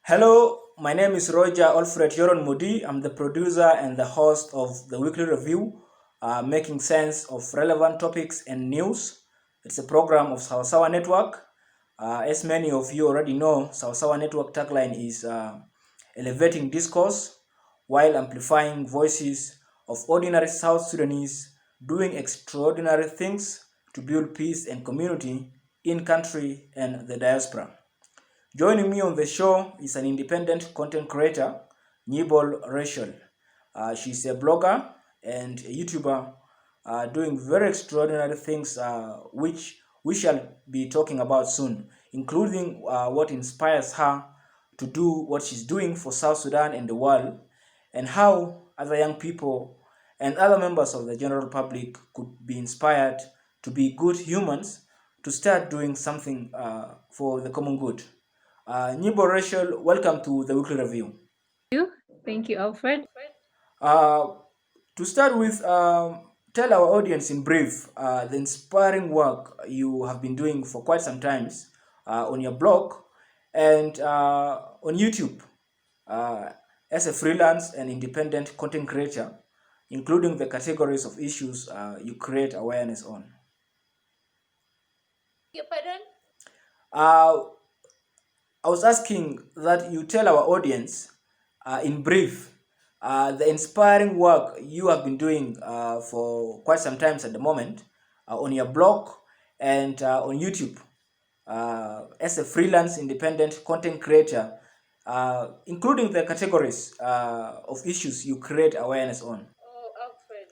Hello, my name is Roger Alfred Yoron Modi. I'm the producer and the host of the weekly review, making sense of relevant topics and news. It's a program of Sawasawa Network. As many of you already know, Sawasawa Network tagline is elevating discourse while amplifying voices of ordinary South Sudanese doing extraordinary things to build peace and community in country and the diaspora. Joining me on the show is an independent content creator, Nyibol Racheal. She's a blogger and a YouTuber doing very extraordinary things, which we shall be talking about soon, including what inspires her to do what she's doing for South Sudan and the world, and how other young people and other members of the general public could be inspired to be good humans to start doing something for the common good. Nyibol Racheal, welcome to the weekly review. Thank you, Alfred. Uh, to start with, tell our audience in brief the inspiring work you have been doing for quite some times on your blog and on YouTube uh, as a freelance and independent content creator, including the categories of issues you create awareness on. Your pardon? Uh, I was asking that you tell our audience in brief the inspiring work you have been doing for quite some time at the moment on your blog and on YouTube as a freelance independent content creator, including the categories of issues you create awareness on. Oh, Alfred,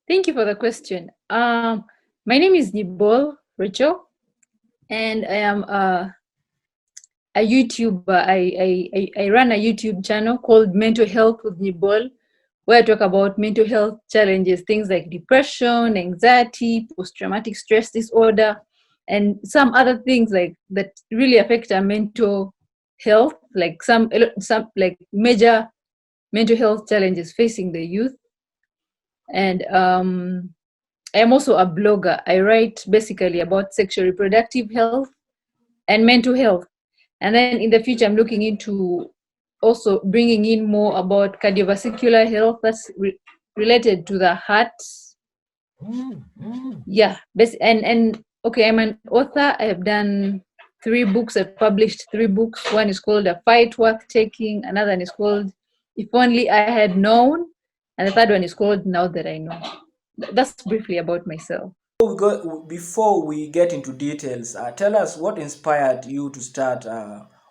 thank you for the question. My name is Nyibol Racheal, and I am a YouTuber. I run a YouTube channel called Mental Health with Nyibol, where I talk about mental health challenges, things like depression, anxiety, post-traumatic stress disorder, and some other things like that really affect our mental health, like some like major mental health challenges facing the youth. And I am also a blogger. I write basically about sexual reproductive health and mental health. And then in the future, I'm looking into also bringing in more about cardiovascular health that's related to the heart. Yeah, and okay, I'm an author. I have done 3 books. I've published 3 books. One is called A Fight Worth Taking. Another one is called If Only I Had Known. And the third one is called Now That I Know. That's briefly about myself. Before we get into details, tell us what inspired you to start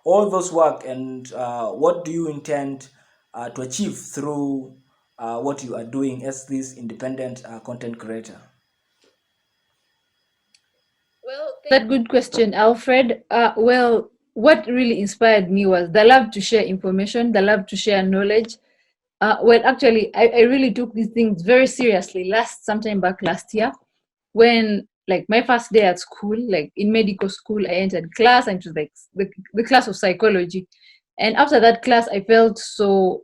all those work and what do you intend to achieve through what you are doing as this independent content creator? Well, that good question, Alfred. Well, what really inspired me was the love to share information, the love to share knowledge. Well, actually, I really took these things very seriously sometime back last year, when like my first day at school, like in medical school, I entered class and it was like the class of psychology. And after that class, I felt so,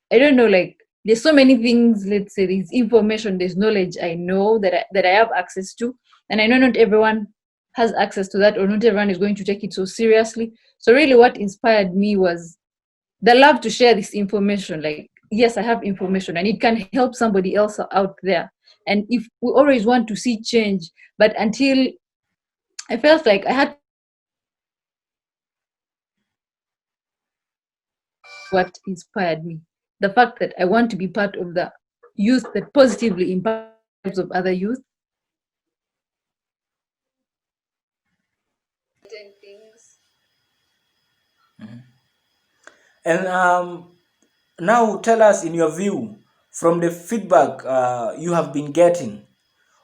I don't know, like there's so many things, let's say there's information, there's knowledge I know that I have access to. And I know not everyone has access to that, or not everyone is going to take it so seriously. So really what inspired me was the love to share this information. Like, yes, I have information and it can help somebody else out there. And if we always want to see change, but until I felt like I had what inspired me, the fact that I want to be part of the youth that positively impacts the lives of other youth. And now tell us, in your view, from the feedback you have been getting,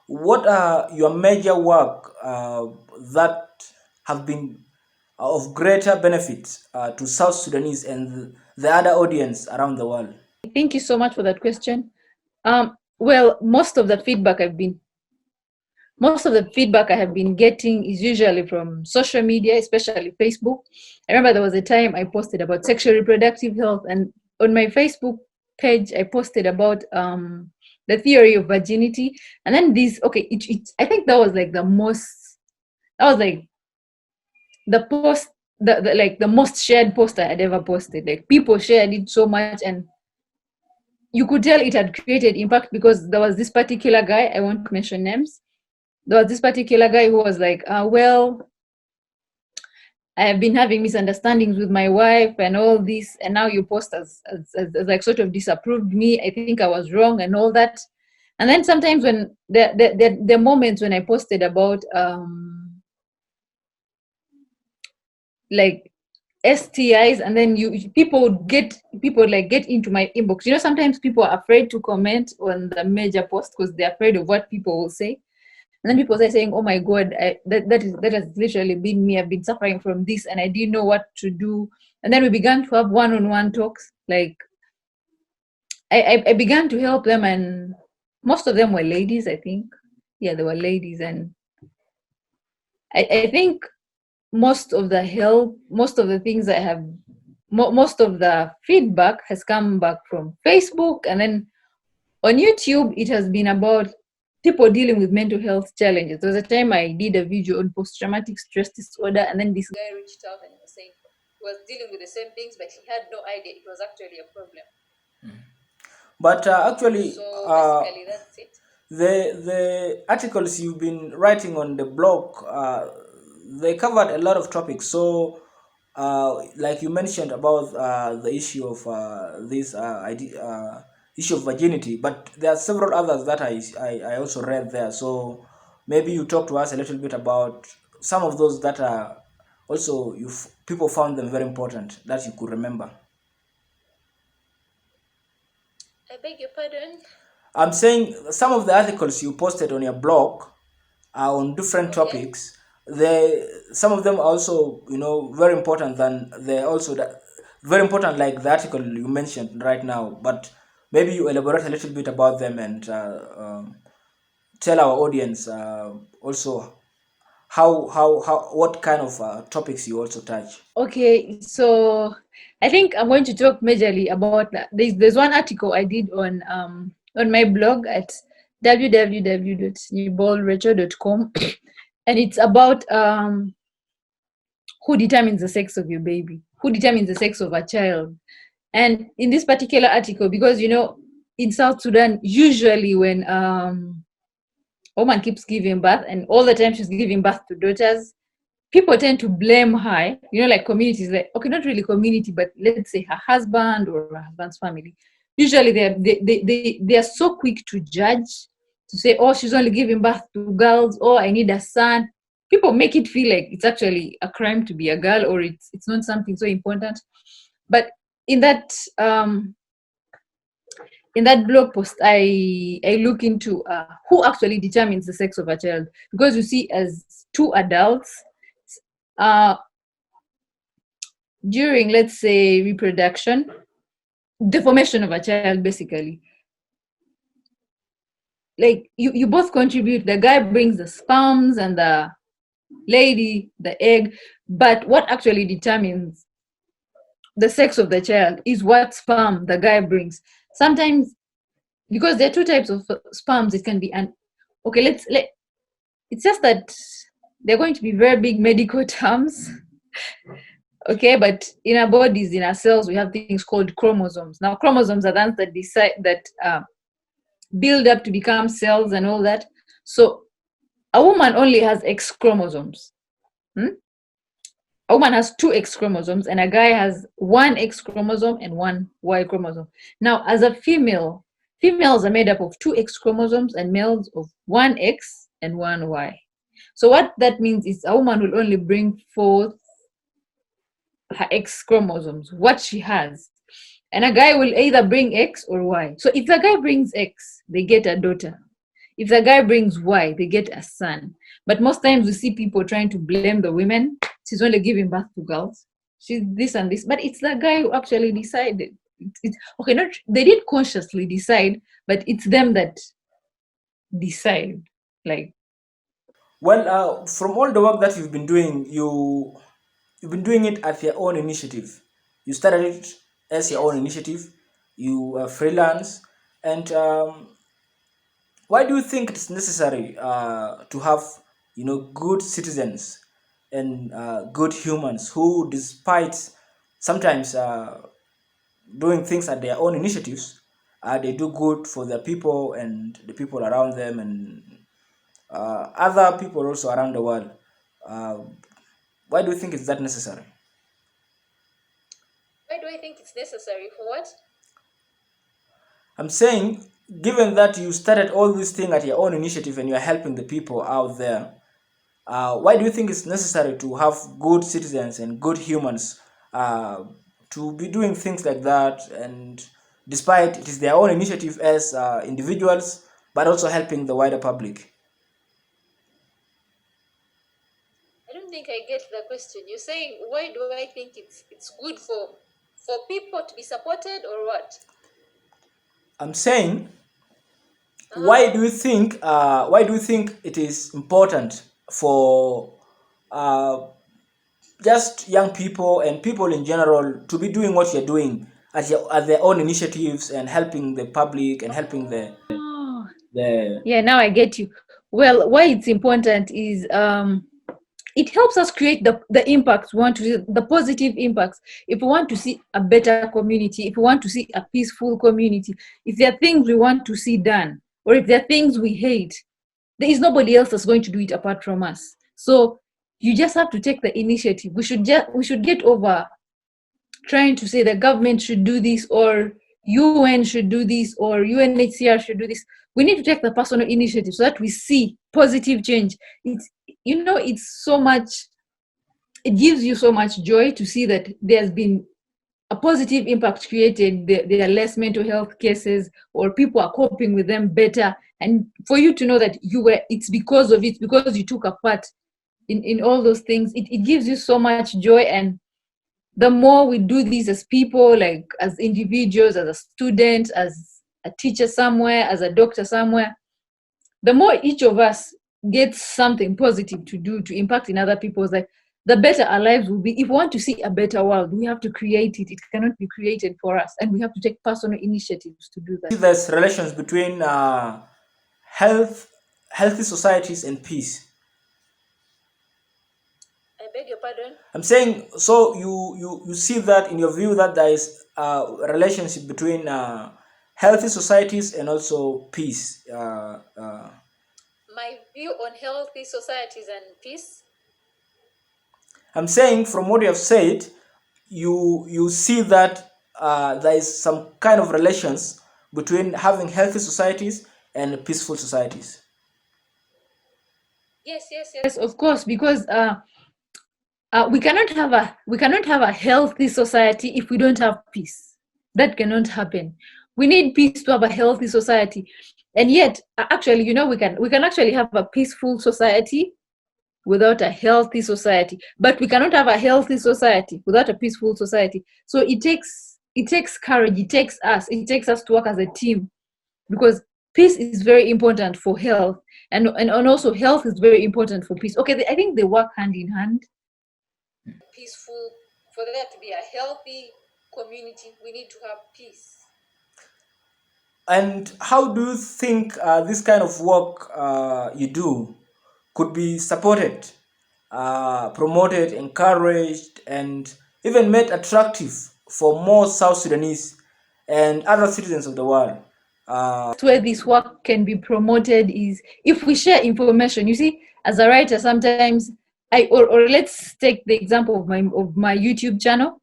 what are your major work that have been of greater benefit to South Sudanese and the other audience around the world? Thank you so much for that question. Well, most of the feedback I have been getting is usually from social media, especially Facebook. I remember there was a time I posted about sexual reproductive health, and on my Facebook page, I posted about the theory of virginity. And then I think that was like the most, that was like the post the most shared post I had ever posted. Like people shared it so much, and you could tell it had created impact because there was this particular guy, I won't mention names. There was this particular guy who was like, well, I have been having misunderstandings with my wife and all this, and now you post as like sort of disapproved me. I think I was wrong and all that. And then sometimes when the moments when I posted about like STIs, and then people like get into my inbox. You know, sometimes people are afraid to comment on the major post because they're afraid of what people will say. And then people are saying, "Oh my God, that has literally been me. I've been suffering from this, and I didn't know what to do." And then we began to have one-on-one talks. Like I began to help them, and most of them were ladies. I think, yeah, they were ladies, and I think most of the help, most of the things I have, most of the feedback has come back from Facebook, and then on YouTube, it has been about people dealing with mental health challenges. There was a time I did a video on post-traumatic stress disorder, and then this guy reached out and was saying he was dealing with the same things, but he had no idea it was actually a problem. But actually, So basically, that's it. the articles you've been writing on the blog, they covered a lot of topics. So, like you mentioned about the issue of this issue of virginity, but there are several others that I also read there. So maybe you talk to us a little bit about some of those that are also people found them very important that you could remember. I beg your pardon? I'm saying some of the articles you posted on your blog are on different topics. They some of them are also very important than they also very important like the article you mentioned right now. But maybe you elaborate a little bit about them and tell our audience also how what kind of topics you also touch. Okay, so I think I'm going to talk majorly about that. There's one article I did on my blog at www.nyibolracheal.com and it's about who determines the sex of your baby, who determines the sex of a child. And in this particular article, because in South Sudan, usually when a woman keeps giving birth and all the time she's giving birth to daughters, people tend to blame her, like communities, like, okay, not really community, but let's say her husband or her husband's family. Usually they are so quick to judge, to say, oh, she's only giving birth to girls, oh, I need a son. People make it feel like it's actually a crime to be a girl, or it's not something so important. But in that blog post, I look into who actually determines the sex of a child, because you see, as two adults, uh, during, let's say, reproduction, the formation of a child, basically, like you both contribute. The guy brings the sperms and the lady the egg, but what actually determines the sex of the child is what sperm the guy brings. Sometimes, because there are two types of sperms, it can be okay, it's just that they're going to be very big medical terms. Okay, but in our bodies, in our cells, we have things called chromosomes. Now, chromosomes are the ones that decide that build up to become cells and all that. So a woman only has X chromosomes. A woman has two X chromosomes, and a guy has one X chromosome and one Y chromosome. Now, as a female, females are made up of two X chromosomes and males of one X and one Y. So what that means is a woman will only bring forth her X chromosomes, what she has. And a guy will either bring X or Y. So if the guy brings X, they get a daughter. If the guy brings Y, they get a son. But most times we see people trying to blame the women. She's only giving birth to girls. She's this and this. But it's the guy who actually decided. Okay, not they didn't consciously decide, but it's them that decide. Like, Well, from all the work that you've been doing, you've been doing it at your own initiative. You started it as your own initiative. You are freelance, and why do you think it's necessary to have good citizens and good humans who, despite sometimes doing things at their own initiatives, they do good for their people and the people around them and other people also around the world. Uh, why do you think it's that necessary? Why do I think it's necessary? For what? I'm saying, given that you started all this thing at your own initiative and you're helping the people out there, why do you think it's necessary to have good citizens and good humans to be doing things like that? And despite it is their own initiative as individuals, but also helping the wider public. I don't think I get the question. You're saying, why do I think it's good for people to be supported, or what? I'm saying, why do you think it is important for just young people and people in general to be doing what you're doing at their own initiatives and helping the public and helping the Yeah, now I get you. Well, why it's important is it helps us create the impacts we want to see, the positive impacts. If we want to see a better community, if we want to see a peaceful community, if there are things we want to see done, or if there are things we hate, there is nobody else that's going to do it apart from us. So you just have to take the initiative. We should get over trying to say the government should do this, or UN should do this, or UNHCR should do this. We need to take the personal initiative so that we see positive change. It's so much, it gives you so much joy to see that there's been a positive impact created. There are less mental health cases, or people are coping with them better. And for you to know that it's because of it, because you took a part in all those things, it gives you so much joy. And the more we do this as people, like as individuals, as a student, as a teacher somewhere, as a doctor somewhere, the more each of us gets something positive to do to impact in other people's life, the better our lives will be. If we want to see a better world, we have to create it. It cannot be created for us, and we have to take personal initiatives to do that. there's relations between healthy societies and peace. I beg your pardon? I'm saying, so you see that in your view that there is a relationship between healthy societies and also peace. My view on healthy societies and peace? I'm saying, from what you have said, you see that there is some kind of relations between having healthy societies and peaceful societies. Yes, of course, because we cannot have a healthy society if we don't have peace. That cannot happen. We need peace to have a healthy society. And yet, actually, we can actually have a peaceful society without a healthy society, but we cannot have a healthy society without a peaceful society. So it takes courage. It takes us to work as a team, because peace is very important for health, and also health is very important for peace. Okay, I think they work hand in hand. Peaceful, for there to be a healthy community, we need to have peace. And how do you think this kind of work you do could be supported, promoted, encouraged, and even made attractive for more South Sudanese and other citizens of the world? Where this work can be promoted is if we share information. You see, as a writer, sometimes or let's take the example of my YouTube channel.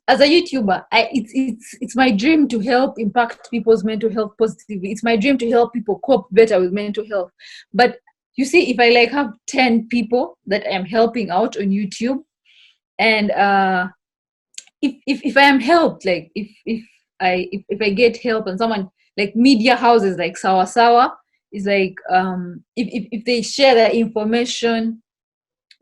As a YouTuber, it's my dream to help impact people's mental health positively. It's my dream to help people cope better with mental health. But you see, if I have 10 people that I'm helping out on YouTube, and if I am helped, like if I get help, and someone like media houses like Sawa Sawa is like, if they share their information,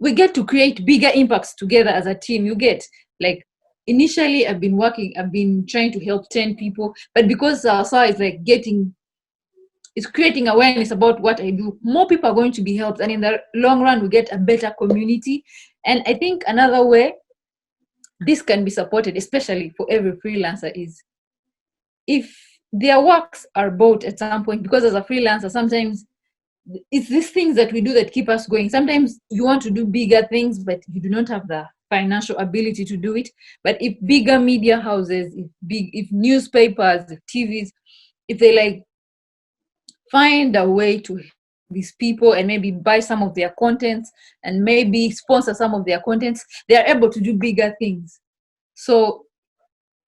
we get to create bigger impacts together as a team. You get, like, initially I've been trying to help 10 people, but because Sawa Sawa is like it's creating awareness about what I do, more people are going to be helped, and in the long run we get a better community. And I think another way this can be supported, especially for every freelancer, is if their works are bought at some point, because as a freelancer sometimes it's these things that we do that keep us going. Sometimes you want to do bigger things, but you do not have the financial ability to do it. But if bigger media houses, if newspapers, if TVs, if they like find a way to these people and maybe buy some of their contents and maybe sponsor some of their contents, they are able to do bigger things. So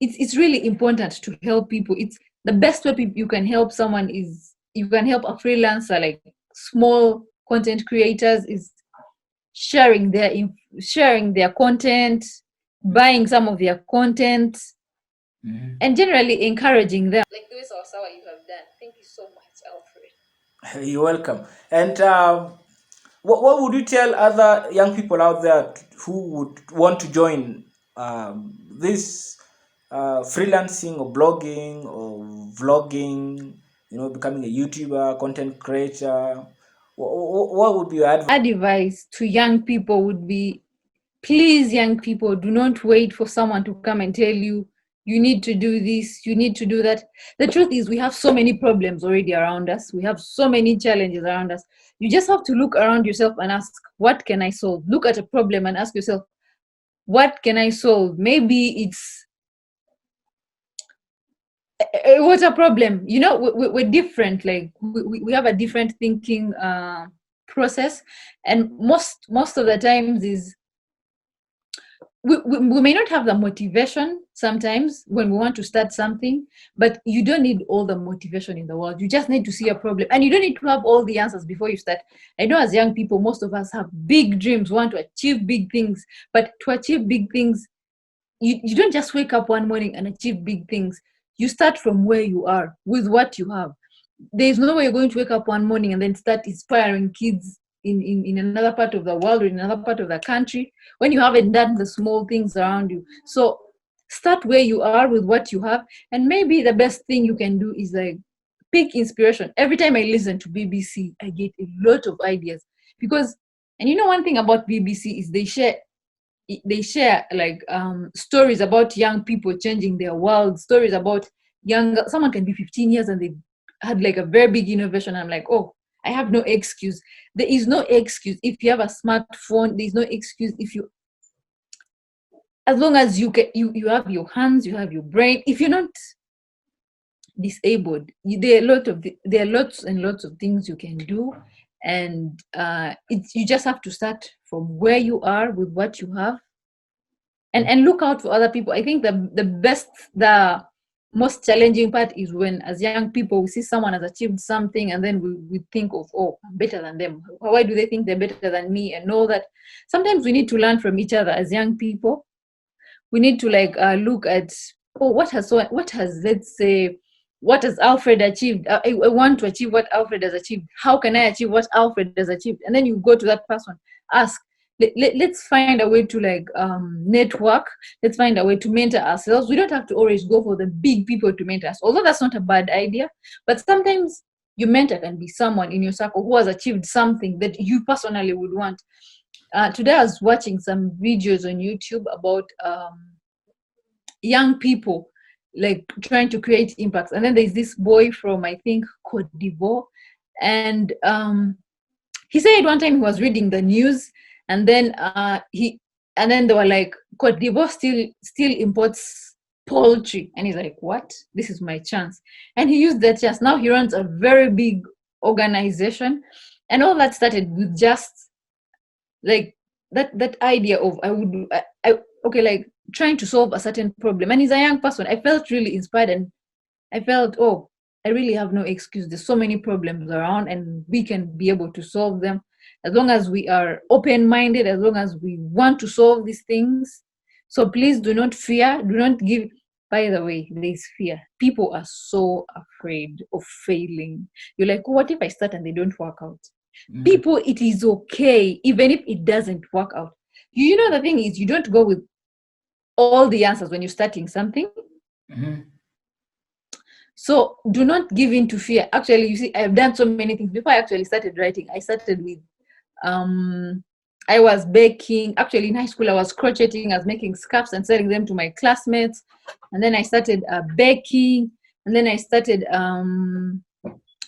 it's really important to help people. It's the best way you can help someone is you can help a freelancer, like small content creators, is sharing their content, buying some of their content, and generally encouraging them. Like the way Sawasawa you have done. Thank you so much, Alfred. You're welcome. And what would you tell other young people out there who would want to join this freelancing or blogging or vlogging, becoming a YouTuber, content creator? What would be your advice to young people would be, please, young people, do not wait for someone to come and tell you, you need to do this, you need to do that. The truth is, we have so many problems already around us. We have so many challenges around us. You just have to look around yourself and ask, what can I solve? Look at a problem and ask yourself, what can I solve? Maybe it's what's a problem? We're different. Like we have a different thinking process, and most of the times is we may not have the motivation sometimes when we want to start something, but you don't need all the motivation in the world. You just need to see a problem, and you don't need to have all the answers before you start. I know as young people, most of us have big dreams, want to achieve big things, but to achieve big things, you don't just wake up one morning and achieve big things. You start from where you are with what you have. There's no way you're going to wake up one morning and then start inspiring kids in another part of the world or in another part of the country when you haven't done the small things around you. So start where you are with what you have, and maybe the best thing you can do is like pick inspiration. Every time I listen to BBC, I get a lot of ideas because, and one thing about BBC is they share like stories about young people changing their world, stories about someone can be 15 years and they had like a very big innovation. I'm like, oh, I have no excuse. There is no excuse if you have a smartphone. There's no excuse as long as you have your hands, you have your brain. If you're not disabled, there are lots and lots of things you can do, and you just have to start from where you are with what you have, and look out for other people. I think the most challenging part is when, as young people, we see someone has achieved something and then we think of, oh, I'm better than them. Why do they think they're better than me? And know that sometimes we need to learn from each other as young people. We need to look at, oh, what has Alfred achieved? I want to achieve what Alfred has achieved. How can I achieve what Alfred has achieved? And then you go to that person, ask. Let's find a way to network. Let's find a way to mentor ourselves. We don't have to always go for the big people to mentor us, although that's not a bad idea. But sometimes your mentor can be someone in your circle who has achieved something that you personally would want. Today I was watching some videos on YouTube about young people like trying to create impacts, and then there's this boy from, I think, Cote d'Ivoire, and he said one time he was reading the news, and then they were like, Cote d'Ivoire still imports poultry, and he's like, what? This is my chance. And he used that chance. Now he runs a very big organization, and all that started with just like that idea of trying to solve a certain problem. And he's a young person. I felt really inspired, and I felt, oh, I really have no excuse. There's so many problems around, and we can be able to solve them as long as we are open-minded, as long as we want to solve these things. So please do not fear. Do not give. By the way, there's fear. People are so afraid of failing. You're like, oh, what if I start and they don't work out? Mm-hmm. People, it is okay even if it doesn't work out. The thing is, you don't go with all the answers when you're starting something. Mm-hmm. So do not give in to fear. Actually, you see, I've done so many things. Before I actually started writing, I started with I was baking. Actually, in high school, I was crocheting. I was making scarves and selling them to my classmates. And then I started baking. And then I started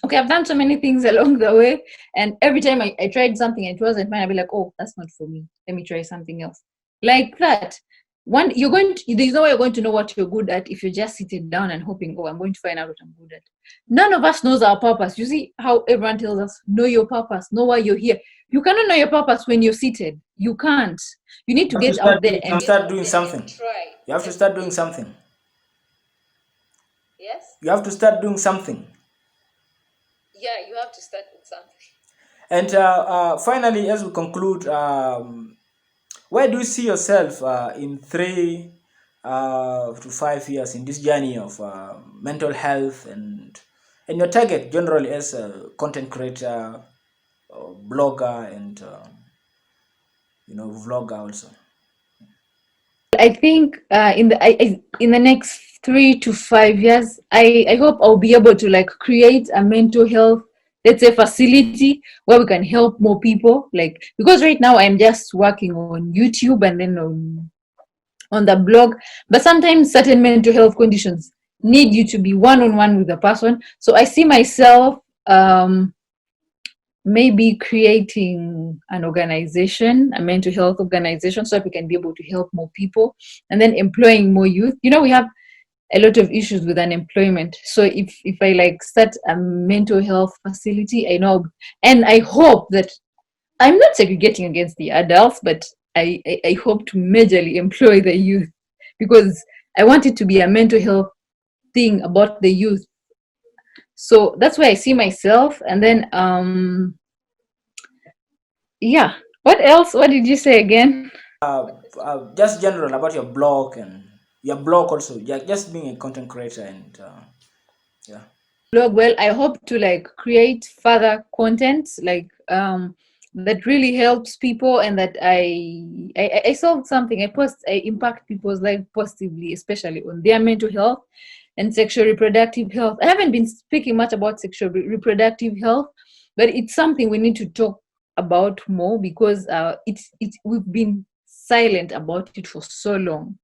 okay, I've done so many things along the way, and every time I tried something and it wasn't mine, I'd be like, oh, that's not for me. Let me try something else. Like that. There's no way you're going to know what you're good at if you're just sitting down and hoping, oh, I'm going to find out what I'm good at. None of us knows our purpose. You see how everyone tells us, know your purpose, know why you're here. You cannot know your purpose when you're seated. You can't. You need to get out there and start doing something. try. You have to start doing something. Yes? You have to start doing something. Yeah, you have to start with something. And finally, as we conclude, where do you see yourself in 3 to 5 years in this journey of mental health and your target generally as a content creator, blogger, and vlogger also? I think in the next 3 to 5 years, I hope I'll be able to like create a mental health, let's say, facility where we can help more people. Like, because right now I'm just working on YouTube and then on the blog, but sometimes certain mental health conditions need you to be one-on-one with the person. So I see myself maybe creating an organization, a mental health organization, so that we can be able to help more people, and then employing more youth. We have a lot of issues with unemployment. So if I like start a mental health facility, I know, and I hope that I'm not segregating against the adults, but I hope to majorly employ the youth, because I want it to be a mental health thing about the youth. So that's where I see myself. And then yeah. What else? What did you say again? Just general about your blog and your blog also, just being a content creator and yeah. Blog. Well, I hope to like create further content like that really helps people, and that I solve something. I impact people's life positively, especially on their mental health and sexual reproductive health. I haven't been speaking much about sexual reproductive health, but it's something we need to talk about more, because we've been silent about it for so long,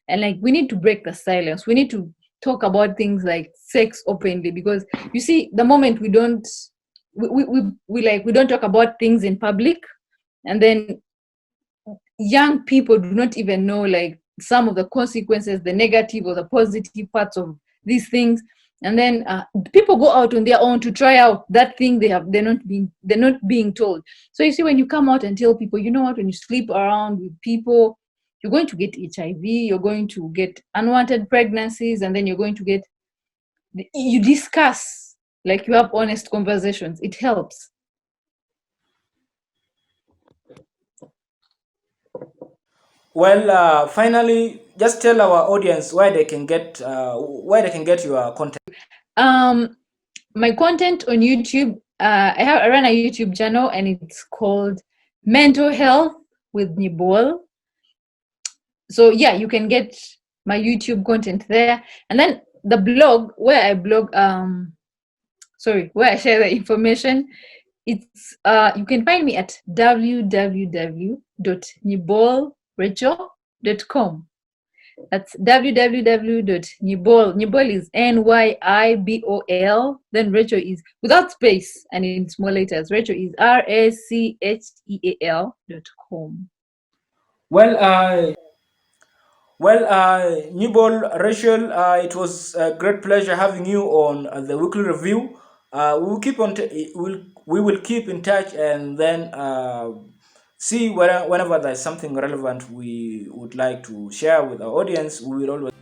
and like we need to break the silence. We need to talk about things like sex openly, because you see, the moment we don't we don't talk about things in public, and then young people do not even know like some of the consequences, the negative or the positive parts of these things. And then people go out on their own to try out that thing they're not being told. So you see, when you come out and tell people, you know what, when you sleep around with people, you're going to get HIV, you're going to get unwanted pregnancies, and then you're going to get, you discuss, like you have honest conversations. It helps. Well, finally, just tell our audience where they can get your content. My content on YouTube, I run a YouTube channel, and it's called Mental Health with Nyibol. So yeah, you can get my YouTube content there. And then the blog, where I blog, where I share the information, it's you can find me at www.nyibolracheal.com. That's www.nyibol. Nyibol is Nybol, then Rachel is without space and in small letters. Rachel is RACHEAL.com. Nyibol Racheal, it was a great pleasure having you on the weekly review. We will keep in touch, and then see whenever there's something relevant we would like to share with our audience. We will always